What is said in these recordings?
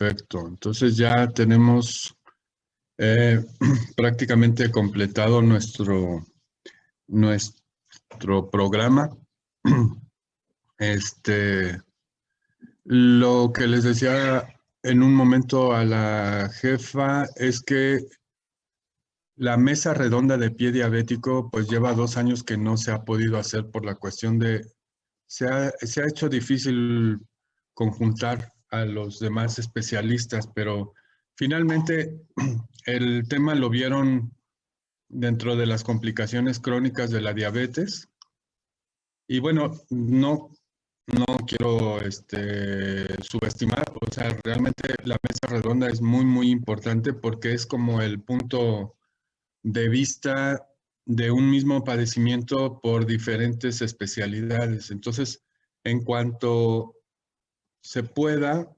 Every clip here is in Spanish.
Perfecto. Entonces ya tenemos prácticamente completado nuestro programa. Lo que les decía en un momento a la jefa es que la mesa redonda de pie diabético pues lleva 2 años que no se ha podido hacer por la cuestión de, se ha hecho difícil conjuntar a los demás especialistas, pero finalmente el tema lo vieron dentro de las complicaciones crónicas de la diabetes. Y bueno, no quiero subestimar, o sea, realmente la mesa redonda es muy, muy importante porque es como el punto de vista de un mismo padecimiento por diferentes especialidades. Entonces, en cuanto se pueda,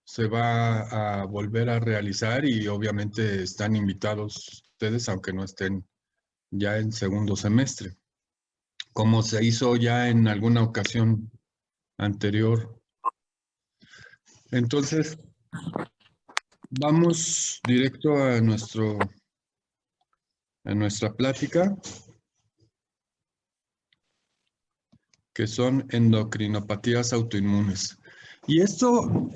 se va a volver a realizar y obviamente están invitados ustedes, aunque no estén ya en segundo semestre, como se hizo ya en alguna ocasión anterior. Entonces, vamos directo a nuestra plática, que son endocrinopatías autoinmunes. Y esto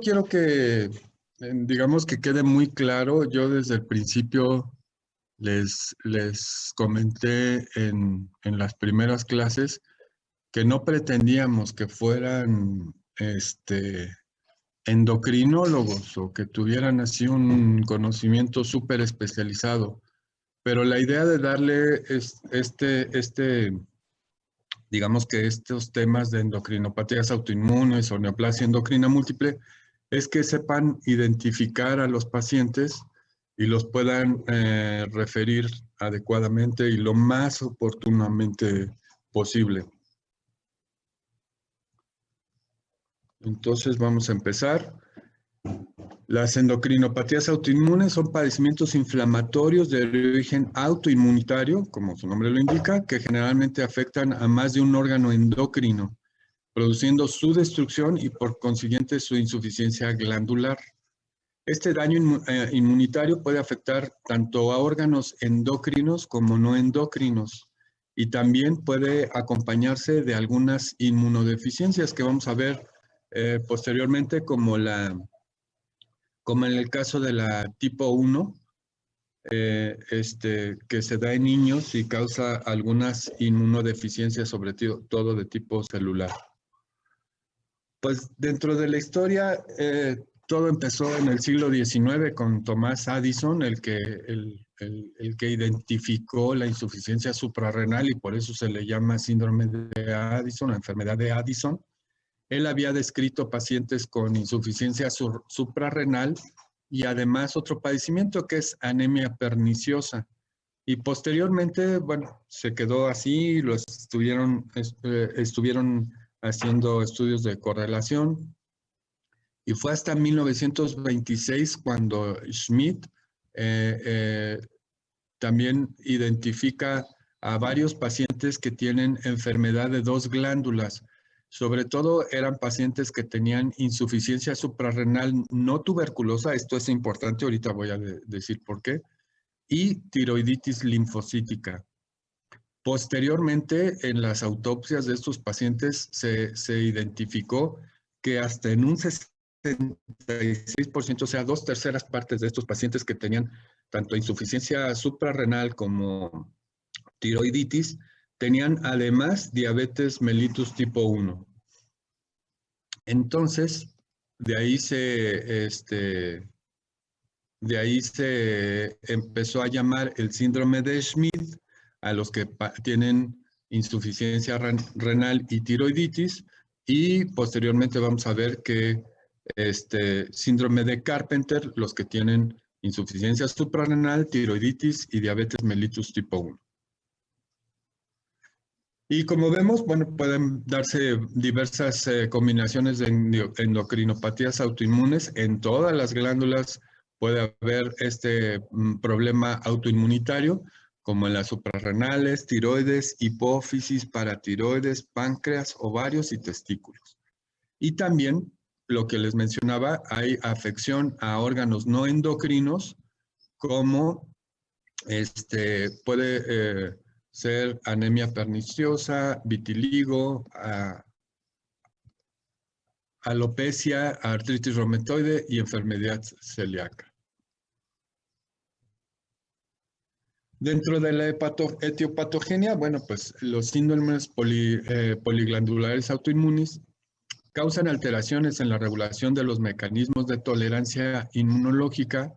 quiero que, digamos, que quede muy claro. Yo desde el principio les comenté en las primeras clases que no pretendíamos que fueran endocrinólogos o que tuvieran así un conocimiento súper especializado. Pero la idea de darle digamos que estos temas de endocrinopatías autoinmunes o neoplasia endocrina múltiple es que sepan identificar a los pacientes y los puedan referir adecuadamente y lo más oportunamente posible. Entonces vamos a empezar. Las endocrinopatías autoinmunes son padecimientos inflamatorios de origen autoinmunitario, como su nombre lo indica, que generalmente afectan a más de un órgano endocrino, produciendo su destrucción y por consiguiente su insuficiencia glandular. Este daño inmunitario puede afectar tanto a órganos endocrinos como no endocrinos y también puede acompañarse de algunas inmunodeficiencias que vamos a ver posteriormente como en el caso de la tipo 1, que se da en niños y causa algunas inmunodeficiencias, sobre todo de tipo celular. Pues dentro de la historia, todo empezó en el siglo XIX con Thomas Addison, el que identificó la insuficiencia suprarrenal y por eso se le llama síndrome de Addison, la enfermedad de Addison. Él había descrito pacientes con insuficiencia suprarrenal y además otro padecimiento que es anemia perniciosa. Y posteriormente, bueno, se quedó así, estuvieron haciendo estudios de correlación y fue hasta 1926 cuando Schmidt también identifica a varios pacientes que tienen enfermedad de dos glándulas. Sobre todo eran pacientes que tenían insuficiencia suprarrenal no tuberculosa, esto es importante, ahorita voy a decir por qué, y tiroiditis linfocítica. Posteriormente, en las autopsias de estos pacientes se identificó que hasta en un 66%, o sea, 2/3 partes de estos pacientes que tenían tanto insuficiencia suprarrenal como tiroiditis, tenían además diabetes mellitus tipo 1. Entonces, de ahí se empezó a llamar el síndrome de Schmidt a los que tienen insuficiencia renal y tiroiditis, y posteriormente vamos a ver que síndrome de Carpenter, los que tienen insuficiencia suprarrenal, tiroiditis y diabetes mellitus tipo 1. Y como vemos, bueno, pueden darse diversas combinaciones de endocrinopatías autoinmunes. En todas las glándulas puede haber este problema autoinmunitario, como en las suprarrenales, tiroides, hipófisis, paratiroides, páncreas, ovarios y testículos. Y también lo que les mencionaba, hay afección a órganos no endocrinos, como puede ser anemia perniciosa, vitiligo, alopecia, artritis reumatoide y enfermedad celíaca. Dentro de la etiopatogenia, bueno, pues los síndromes poliglandulares autoinmunes causan alteraciones en la regulación de los mecanismos de tolerancia inmunológica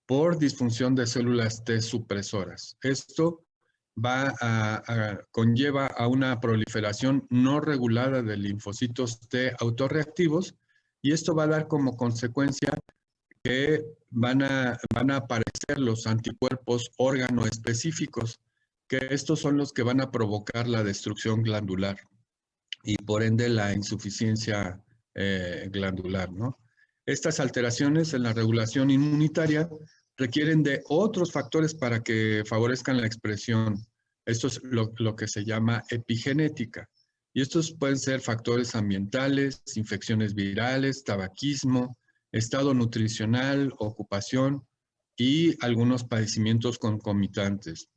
por disfunción de células T supresoras. Esto conlleva a una proliferación no regulada de linfocitos T autorreactivos, y esto va a dar como consecuencia que van a aparecer los anticuerpos órgano-específicos, que estos son los que van a provocar la destrucción glandular y por ende la insuficiencia glandular, ¿no? Estas alteraciones en la regulación inmunitaria requieren de otros factores para que favorezcan la expresión. Esto es lo que se llama epigenética. Y estos pueden ser factores ambientales, infecciones virales, tabaquismo, estado nutricional, ocupación y algunos padecimientos concomitantes.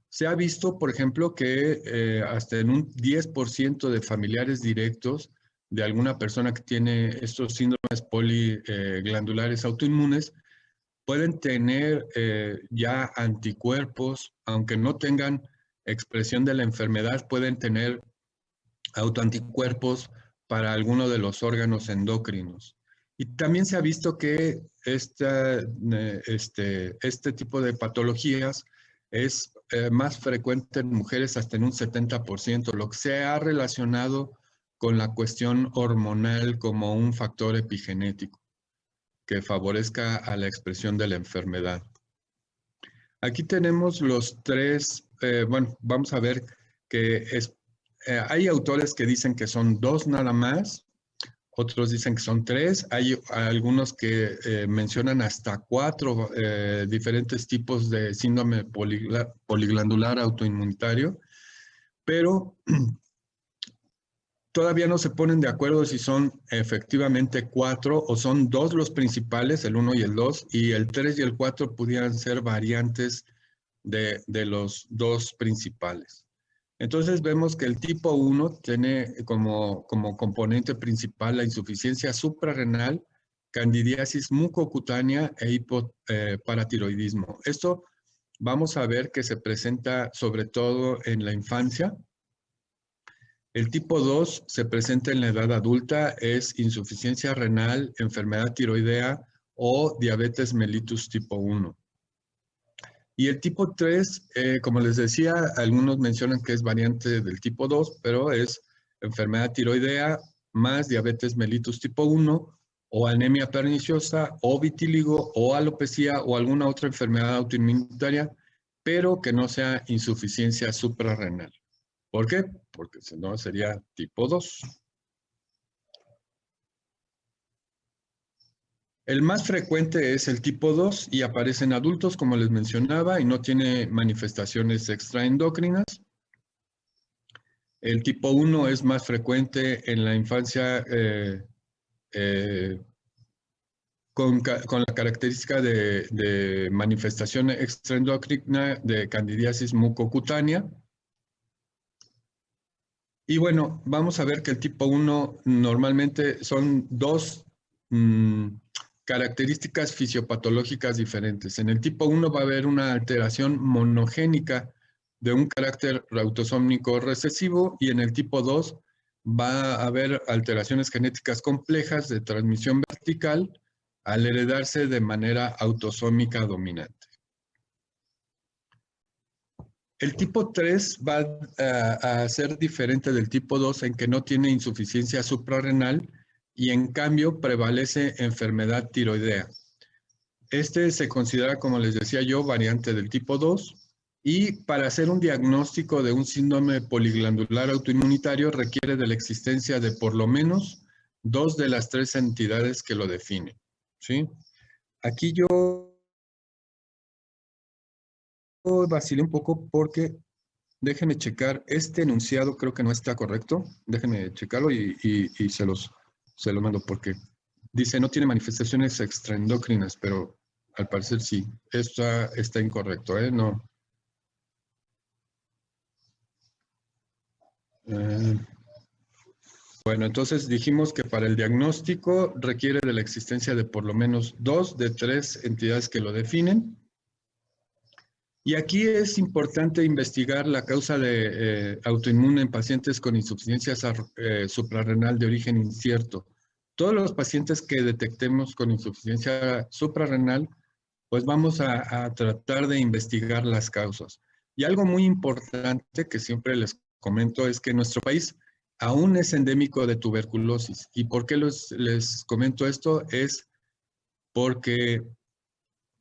Se ha visto, por ejemplo, que hasta en un 10% de familiares directos de alguna persona que tiene estos síndromes poliglandulares autoinmunes pueden tener ya anticuerpos, aunque no tengan expresión de la enfermedad, pueden tener autoanticuerpos para alguno de los órganos endocrinos. Y también se ha visto que este tipo de patologías es más frecuente en mujeres hasta en un 70%, lo que se ha relacionado con la cuestión hormonal como un factor epigenético que favorezca a la expresión de la enfermedad. Aquí tenemos los tres, bueno, vamos a ver que hay autores que dicen que son 2 nada más, otros dicen que son 3, hay algunos que mencionan hasta 4 diferentes tipos de síndrome poliglandular autoinmunitario, pero todavía no se ponen de acuerdo si son efectivamente 4 o son 2 los principales, el 1 y el 2, y el 3 y el 4 pudieran ser variantes de los 2 principales. Entonces vemos que el tipo 1 tiene como componente principal la insuficiencia suprarrenal, candidiasis mucocutánea e hipoparatiroidismo. Esto vamos a ver que se presenta sobre todo en la infancia. El tipo 2 se presenta en la edad adulta, es insuficiencia renal, enfermedad tiroidea o diabetes mellitus tipo 1. Y el tipo 3, como les decía, algunos mencionan que es variante del tipo 2, pero es enfermedad tiroidea más diabetes mellitus tipo 1 o anemia perniciosa o vitíligo o alopecia o alguna otra enfermedad autoinmunitaria, pero que no sea insuficiencia suprarrenal. ¿Por qué? Porque si no sería tipo 2. El más frecuente es el tipo 2 y aparece en adultos, como les mencionaba, y no tiene manifestaciones extraendocrinas. El tipo 1 es más frecuente en la infancia con la característica de manifestación extraendocrina de candidiasis mucocutánea. Y bueno, vamos a ver que el tipo 1 normalmente son 2 características fisiopatológicas diferentes. En el tipo 1 va a haber una alteración monogénica de un carácter autosómico recesivo, y en el tipo 2 va a haber alteraciones genéticas complejas de transmisión vertical al heredarse de manera autosómica dominante. El tipo 3 va a ser diferente del tipo 2 en que no tiene insuficiencia suprarrenal y en cambio prevalece enfermedad tiroidea. Este se considera, como les decía yo, variante del tipo 2, y para hacer un diagnóstico de un síndrome poliglandular autoinmunitario requiere de la existencia de por lo menos 2 de las 3 entidades que lo definen, ¿sí? Aquí yo vacilé un poco porque déjenme checar, este enunciado creo que no está correcto. Déjenme checarlo y se los se lo mando porque dice no tiene manifestaciones extraendocrinas, pero al parecer sí. Esto está incorrecto, ¿eh? No. Bueno, entonces dijimos que para el diagnóstico requiere de la existencia de por lo menos 2 de 3 entidades que lo definen. Y aquí es importante investigar la causa de autoinmune en pacientes con insuficiencia suprarrenal de origen incierto. Todos los pacientes que detectemos con insuficiencia suprarrenal, pues vamos a tratar de investigar las causas. Y algo muy importante que siempre les comento es que nuestro país aún es endémico de tuberculosis. ¿Y por qué les comento esto? Es porque,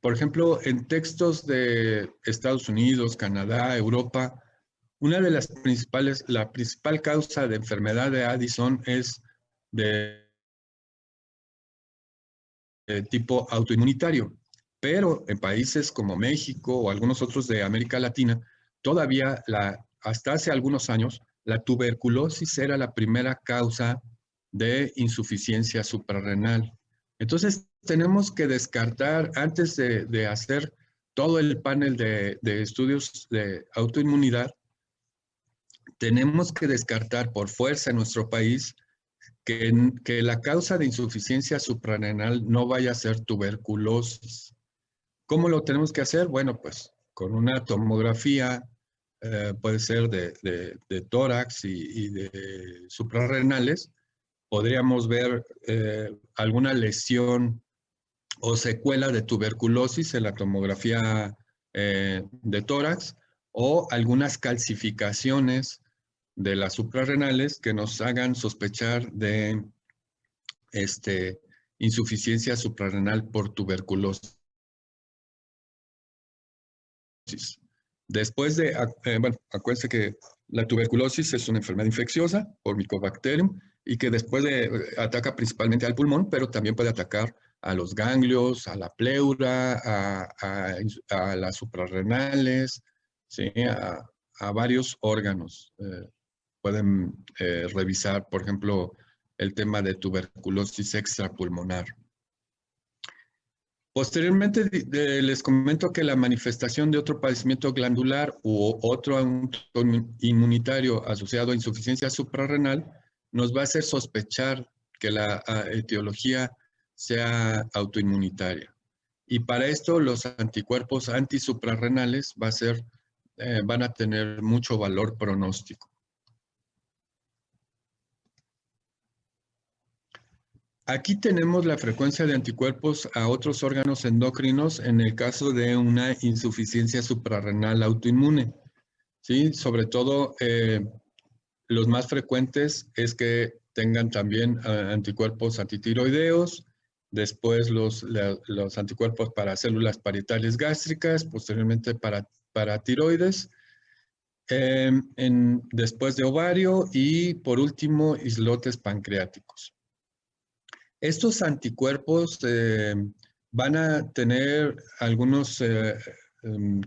por ejemplo, en textos de Estados Unidos, Canadá, Europa, una de las la principal causa de enfermedad de Addison es de tipo autoinmunitario. Pero en países como México o algunos otros de América Latina, todavía hasta hace algunos años, la tuberculosis era la primera causa de insuficiencia suprarrenal. Entonces, tenemos que descartar, antes de hacer todo el panel de estudios de autoinmunidad, tenemos que descartar por fuerza en nuestro país que la causa de insuficiencia suprarrenal no vaya a ser tuberculosis. ¿Cómo lo tenemos que hacer? Bueno, pues con una tomografía, puede ser de tórax y de suprarrenales, podríamos ver alguna lesión o secuela de tuberculosis en la tomografía de tórax o algunas calcificaciones de las suprarrenales que nos hagan sospechar de insuficiencia suprarrenal por tuberculosis. Después bueno, acuérdense que la tuberculosis es una enfermedad infecciosa por Mycobacterium y que después ataca principalmente al pulmón, pero también puede atacar a los ganglios, a la pleura, a las suprarrenales, ¿sí? A varios órganos. Pueden revisar, por ejemplo, el tema de tuberculosis extrapulmonar. Posteriormente les comento que la manifestación de otro padecimiento glandular u otro inmunitario asociado a insuficiencia suprarrenal nos va a hacer sospechar que la etiología sea autoinmunitaria. Y para esto los anticuerpos antisuprarrenales van a tener mucho valor pronóstico. Aquí tenemos la frecuencia de anticuerpos a otros órganos endocrinos en el caso de una insuficiencia suprarrenal autoinmune. ¿Sí? Sobre todo, los más frecuentes es que tengan también anticuerpos antitiroideos, después los anticuerpos para células parietales gástricas, posteriormente para tiroides, después de ovario y por último islotes pancreáticos. Estos anticuerpos van a tener algunas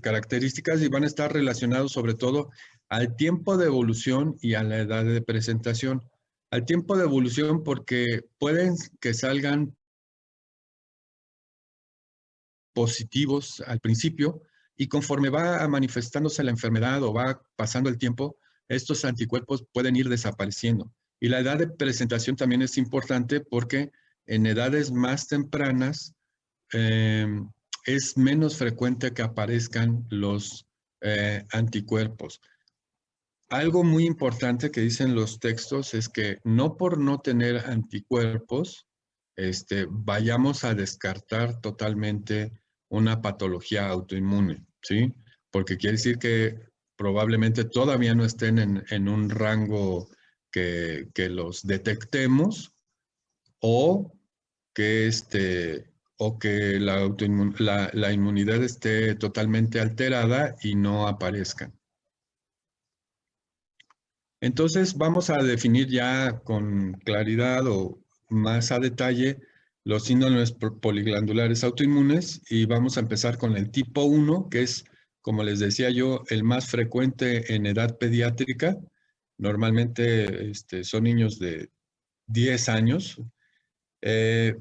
características y van a estar relacionados sobre todo al tiempo de evolución y a la edad de presentación. Al tiempo de evolución porque pueden que salgan positivos al principio y conforme va manifestándose la enfermedad o va pasando el tiempo, estos anticuerpos pueden ir desapareciendo. Y la edad de presentación también es importante porque en edades más tempranas es menos frecuente que aparezcan los anticuerpos. Algo muy importante que dicen los textos es que no por no tener anticuerpos, vayamos a descartar totalmente una patología autoinmune, ¿sí? Porque quiere decir que probablemente todavía no estén en un rango que los detectemos o que, la inmunidad esté totalmente alterada y no aparezcan. Entonces vamos a definir ya con claridad o más a detalle los síndromes poliglandulares autoinmunes y vamos a empezar con el tipo 1, que es, como les decía yo, el más frecuente en edad pediátrica. Normalmente son niños de 10 años Eh,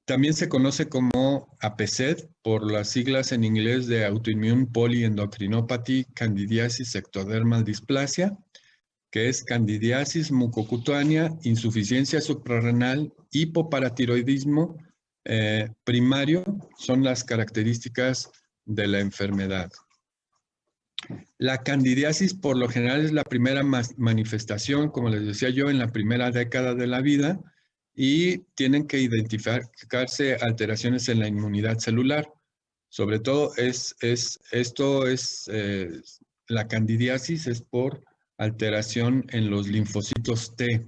También se conoce como APSED por las siglas en inglés de Autoimmune Polyendocrinopathy Candidiasis Ectodermal Dysplasia, que es candidiasis mucocutánea, insuficiencia suprarrenal, hipoparatiroidismo primario, son las características de la enfermedad. La candidiasis por lo general es la primera manifestación, como les decía yo, en la primera década de la vida y tienen que identificarse alteraciones en la inmunidad celular. Sobre todo la candidiasis es por alteración en los linfocitos T.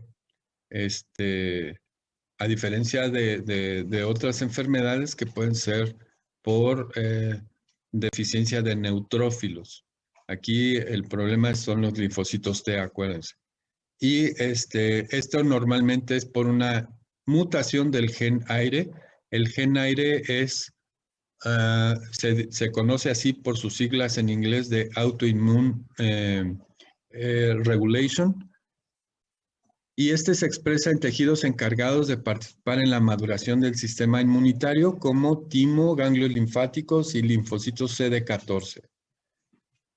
A diferencia de otras enfermedades que pueden ser por deficiencia de neutrófilos. Aquí el problema son los linfocitos T, acuérdense. Y esto normalmente es por una mutación del gen aire. El gen aire se conoce así por sus siglas en inglés de Autoimmune Regulation, y se expresa en tejidos encargados de participar en la maduración del sistema inmunitario como timo, ganglios linfáticos y linfocitos CD14.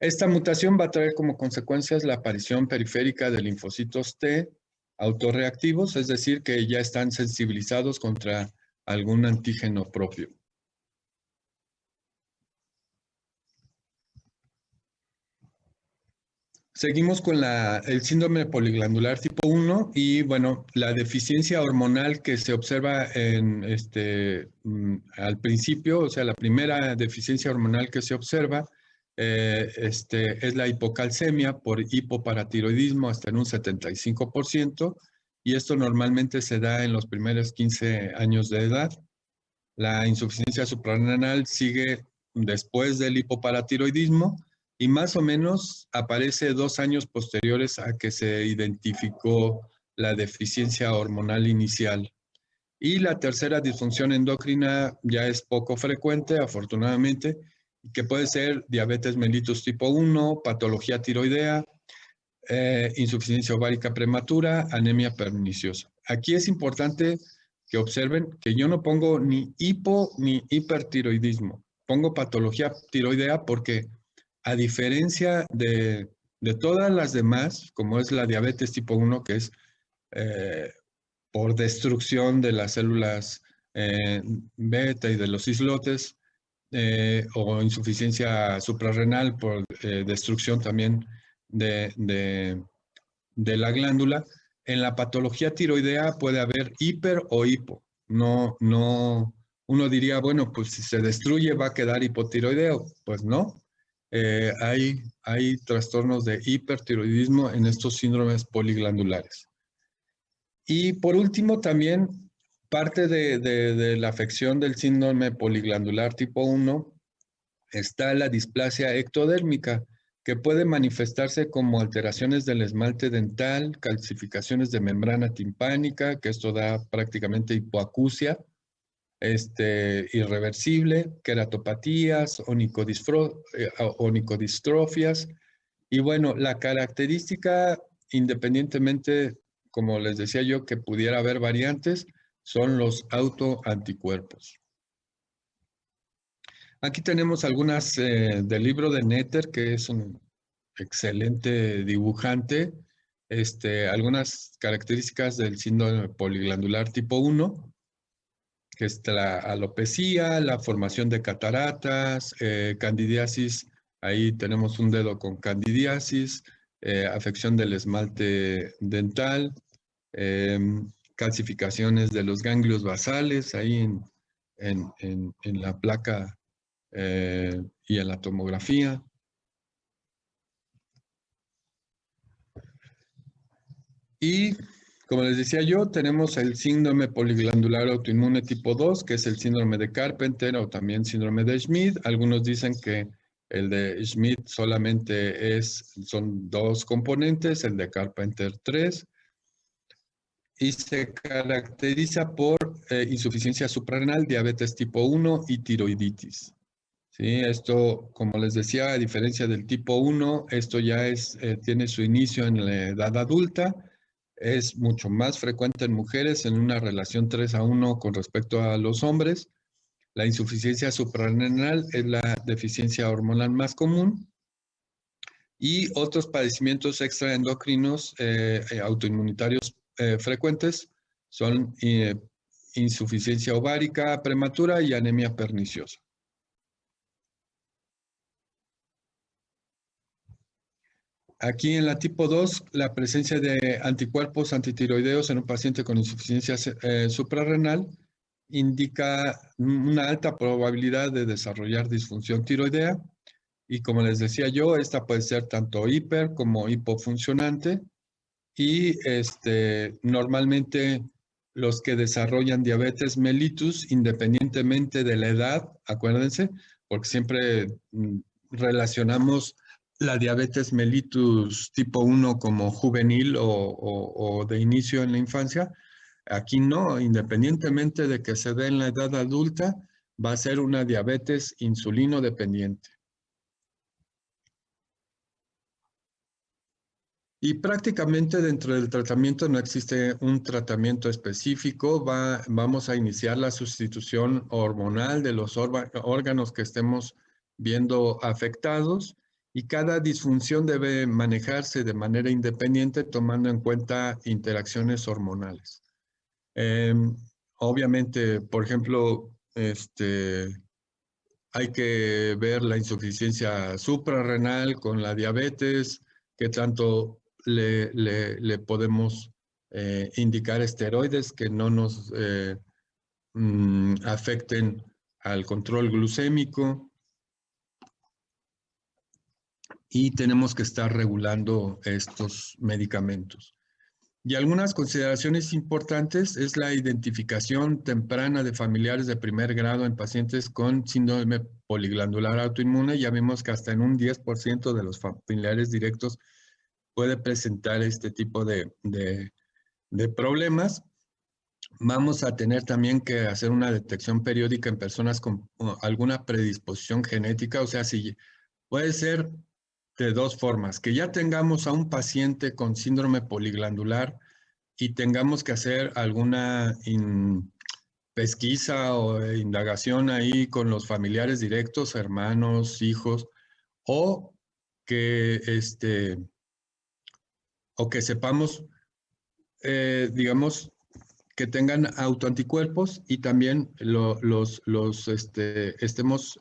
Esta mutación va a traer como consecuencias la aparición periférica de linfocitos T autorreactivos, es decir, que ya están sensibilizados contra algún antígeno propio. Seguimos con el síndrome poliglandular tipo 1 y bueno, la deficiencia hormonal que se observa al principio, o sea, la primera deficiencia hormonal que se observa es la hipocalcemia por hipoparatiroidismo hasta en un 75%, y esto normalmente se da en los primeros 15 años de edad. La insuficiencia suprarrenal sigue después del hipoparatiroidismo y más o menos aparece 2 años posteriores a que se identificó la deficiencia hormonal inicial. Y la tercera disfunción endocrina ya es poco frecuente, afortunadamente, que puede ser diabetes mellitus tipo 1, patología tiroidea, insuficiencia ovárica prematura, anemia perniciosa. Aquí es importante que observen que yo no pongo ni hipo ni hipertiroidismo, pongo patología tiroidea porque a diferencia de todas las demás, como es la diabetes tipo 1, que es eh, por destrucción de las células beta y de los islotes, o insuficiencia suprarrenal por destrucción también de, de, de la glándula, en la patología tiroidea puede haber hiper o hipo. No, uno diría, bueno, pues si se destruye va a quedar hipotiroideo. Pues no. Hay trastornos de hipertiroidismo en estos síndromes poliglandulares. Y por último, también parte de la afección del síndrome poliglandular tipo 1 está la displasia ectodérmica, que puede manifestarse como alteraciones del esmalte dental, calcificaciones de membrana timpánica, que esto da prácticamente hipoacusia, irreversible, queratopatías, onicodistrofias. Y bueno, la característica, independientemente, como les decía yo, que pudiera haber variantes, son los autoanticuerpos. Aquí tenemos algunas del libro de Netter, que es un excelente dibujante. Algunas características del síndrome poliglandular tipo 1, que es la alopecia, la formación de cataratas, candidiasis. Ahí tenemos un dedo con candidiasis, afección del esmalte dental, calcificaciones de los ganglios basales, ahí en la placa y en la tomografía. Y como les decía yo, tenemos el síndrome poliglandular autoinmune tipo 2, que es el síndrome de Carpenter o también síndrome de Schmidt. Algunos dicen que el de Schmidt solamente son 2 componentes, el de Carpenter 3, y se caracteriza por insuficiencia suprarrenal, diabetes tipo 1 y tiroiditis. Sí, esto, como les decía, a diferencia del tipo 1, esto ya tiene su inicio en la edad adulta. Es mucho más frecuente en mujeres en una relación 3:1 con respecto a los hombres. La insuficiencia suprarrenal es la deficiencia hormonal más común. Y otros padecimientos extraendocrinos autoinmunitarios frecuentes son insuficiencia ovárica prematura y anemia perniciosa. Aquí en la tipo 2, la presencia de anticuerpos antitiroideos en un paciente con insuficiencia suprarrenal indica una alta probabilidad de desarrollar disfunción tiroidea. Y como les decía yo, esta puede ser tanto hiper como hipofuncionante. Y normalmente los que desarrollan diabetes mellitus, independientemente de la edad, acuérdense, porque siempre relacionamos la diabetes mellitus tipo 1 como juvenil o de inicio en la infancia. Aquí no, independientemente de que se dé en la edad adulta, va a ser una diabetes insulino dependiente. Y prácticamente dentro del tratamiento no existe un tratamiento específico. Vamos a iniciar la sustitución hormonal de los órganos que estemos viendo afectados y cada disfunción debe manejarse de manera independiente tomando en cuenta interacciones hormonales. Obviamente, por ejemplo, hay que ver la insuficiencia suprarrenal con la diabetes, que tanto le podemos indicar esteroides que no nos afecten al control glucémico y tenemos que estar regulando estos medicamentos. Y algunas consideraciones importantes es la identificación temprana de familiares de primer grado en pacientes con síndrome poliglandular autoinmune. Ya vimos que hasta en un 10% de los familiares directos puede presentar este tipo de problemas. Vamos a tener también que hacer una detección periódica en personas con alguna predisposición genética, o sea, si puede ser de dos formas, que ya tengamos a un paciente con síndrome poliglandular y tengamos que hacer alguna pesquisa o indagación ahí con los familiares directos, hermanos, hijos, o que, o que sepamos, digamos, que tengan autoanticuerpos y también estemos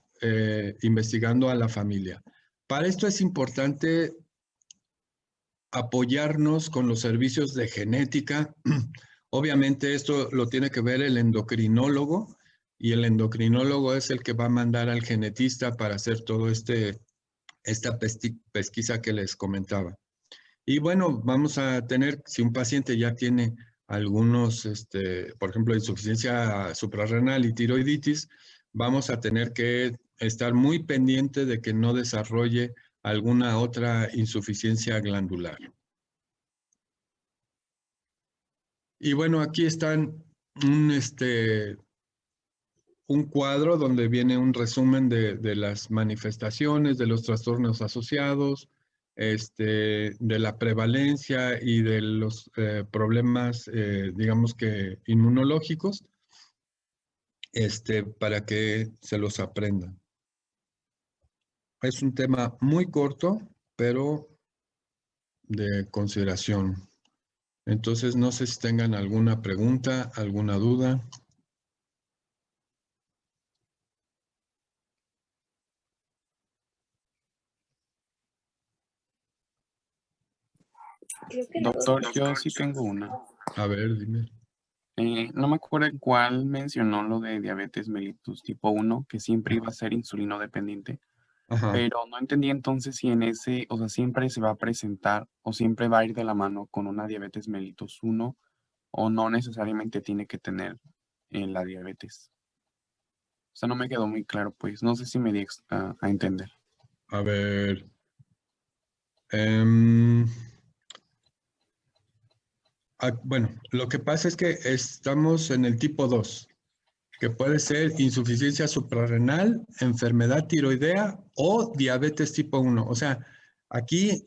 investigando a la familia. Para esto es importante apoyarnos con los servicios de genética. Obviamente esto lo tiene que ver el endocrinólogo y el endocrinólogo es el que va a mandar al genetista para hacer todo esta pesquisa que les comentaba. Y bueno, vamos a tener, si un paciente ya tiene algunos, por ejemplo, insuficiencia suprarrenal y tiroiditis, vamos a tener que estar muy pendiente de que no desarrolle alguna otra insuficiencia glandular. Y bueno, aquí están un cuadro donde viene un resumen de las manifestaciones, de los trastornos asociados, de la prevalencia y de los problemas, digamos que inmunológicos, para que se los aprendan. Es un tema muy corto, pero de consideración. Entonces, no sé si tengan alguna pregunta, alguna duda. Doctor, yo sí tengo una. A ver, dime. No me acuerdo en cuál mencionó lo de diabetes mellitus tipo 1, que siempre iba a ser insulino dependiente, Ajá. pero no entendí entonces si en ese, o sea, siempre se va a presentar o siempre va a ir de la mano con una diabetes mellitus 1 o no necesariamente tiene que tener la diabetes. O sea, no me quedó muy claro, pues. No sé si me di a entender. A ver. Bueno, lo que pasa es que estamos en el tipo 2, que puede ser insuficiencia suprarrenal, enfermedad tiroidea o diabetes tipo 1. O sea, aquí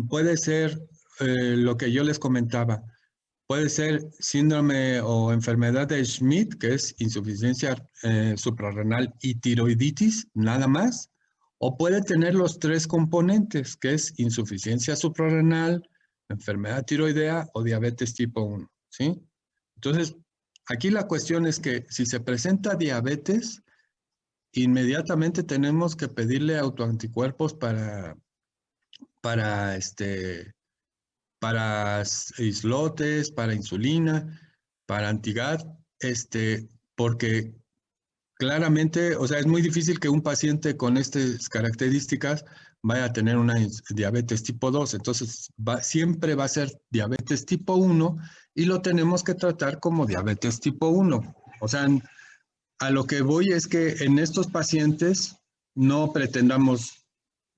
puede ser lo que yo les comentaba. Puede ser síndrome o enfermedad de Schmidt, que es insuficiencia suprarrenal y tiroiditis, nada más. O puede tener los tres componentes, que es insuficiencia suprarrenal, enfermedad tiroidea o diabetes tipo 1, ¿sí? Entonces, aquí la cuestión es que si se presenta diabetes, inmediatamente tenemos que pedirle autoanticuerpos para para islotes, para insulina, para antigat, porque claramente, o sea, es muy difícil que un paciente con estas características vaya a tener una diabetes tipo 2, entonces siempre va a ser diabetes tipo 1 y lo tenemos que tratar como diabetes tipo 1. O sea, a lo que voy es que en estos pacientes no pretendamos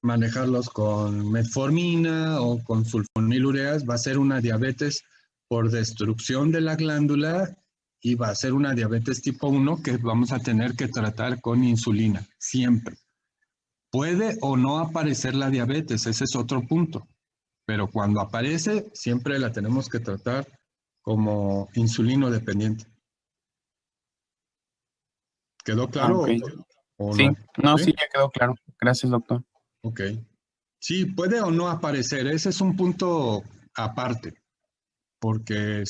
manejarlos con metformina o con sulfonilureas, va a ser una diabetes por destrucción de la glándula y va a ser una diabetes tipo 1 que vamos a tener que tratar con insulina, siempre. Puede o no aparecer la diabetes, ese es otro punto, pero cuando aparece, siempre la tenemos que tratar como insulino dependiente. ¿Quedó claro Ok. o Sí, no? no, ¿Sí? sí, ya quedó claro. Gracias, doctor. Ok. Sí, puede o no aparecer, ese es un punto aparte, porque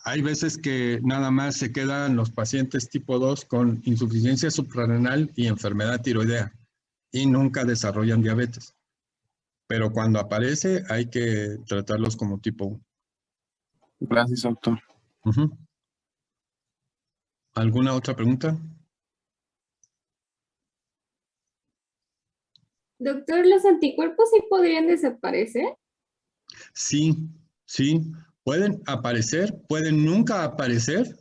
hay veces que nada más se quedan los pacientes tipo 2 con insuficiencia suprarrenal y enfermedad tiroidea y nunca desarrollan diabetes. Pero cuando aparece hay que tratarlos como tipo 1. Gracias, doctor. Ujú. ¿Alguna otra pregunta? Doctor, ¿los anticuerpos sí podrían desaparecer? Sí, sí. Pueden aparecer, pueden nunca aparecer,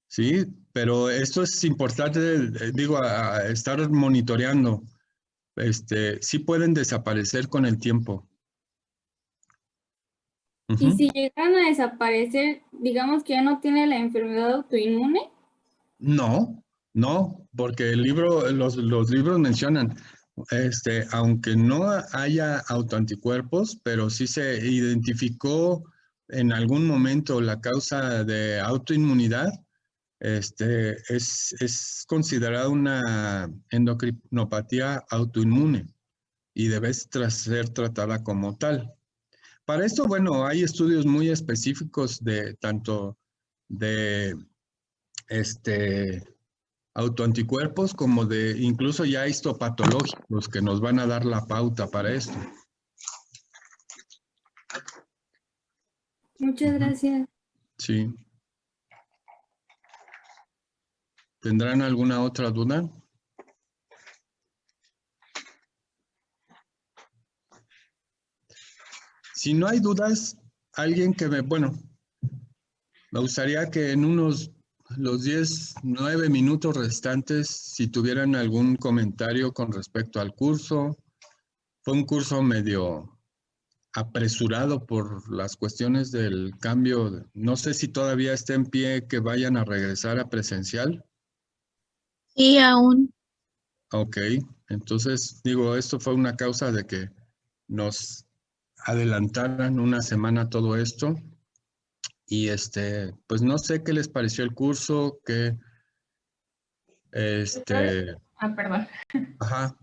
sí, pero esto es importante, digo, a estar monitoreando. Sí pueden desaparecer con el tiempo. Y Ujú. si llegan a desaparecer, digamos que ya no tiene la enfermedad autoinmune. No, no, porque los libros mencionan, aunque no haya autoanticuerpos, pero sí se identificó en algún momento la causa de autoinmunidad, es considerada una endocrinopatía autoinmune y debe ser tratada como tal. Para esto, bueno, hay estudios muy específicos de tanto de autoanticuerpos como de incluso ya histopatológicos que nos van a dar la pauta para esto. Muchas gracias. Sí. ¿Tendrán alguna otra duda? Si no hay dudas, alguien que me gustaría que en los 10, 9 minutos restantes, si tuvieran algún comentario con respecto al curso. Fue un curso medio apresurado por las cuestiones del cambio. No sé si todavía está en pie que vayan a regresar a presencial. Sí, aún. Ok, entonces digo, esto fue una causa de que nos adelantaran una semana todo esto. Y pues no sé qué les pareció el curso, que Perdón. ajá,